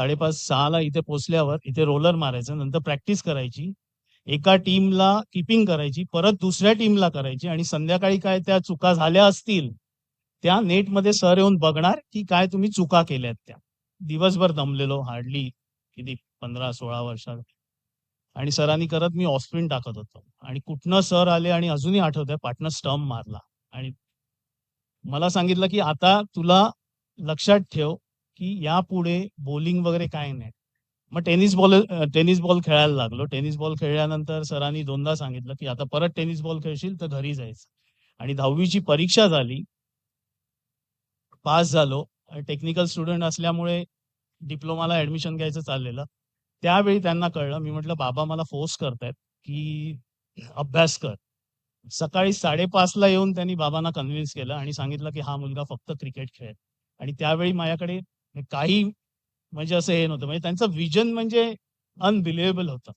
5:30-6ला इथे पोहोचल्यावर इथे रोलर मारायचं, नंतर प्रॅक्टिस करायची, एका टीमला किपिंग करायची, परत दुसऱ्या टीमला करायची आणि संध्याकाळी काय त्या चुका झाल्या असतील त्या नेटमध्ये सर येऊन बघणार की काय तुम्ही चुका केल्यात त्या. दिवसभर दमलेलो, हार्डली किती 15-16 वर्षात. आणि सरांनी करत मी ऑफ स्पिन टाकत होतो आणि कुठनं सर आले आणि अजूनही आठवतंय, पार्टनर स्टंप मारला आणि मला सांगितलं की आता तुला लक्षात ठेव की यापुढे बॉलिंग वगैरे काय नाही. मग टेनिस बॉल खेळायला लागलो. टेनिस बॉल खेळल्यानंतर सरांनी 2दा सांगितलं की आता परत टेनिस बॉल खेळशील तर घरी जायचं. आणि 10वीची परीक्षा झाली, पास झालो. टेक्निकल स्टुडंट असल्यामुळे डिप्लोमाला ऍडमिशन घ्यायचं चाललेलं. त्यावेळी त्यांना कळलं. मी म्हटलं बाबा मला फोर्स करतायत की अभ्यास कर. सकाळी 5:30ला येऊन त्यांनी बाबांना कन्व्हिन्स केलं आणि सांगितलं की हा मुलगा फक्त क्रिकेट खेळेल. आणि त्यावेळी माझ्याकडे काही म्हणजे असं हे नव्हतं. म्हणजे त्यांचं विजन म्हणजे अनबिलिव्हेबल होतं.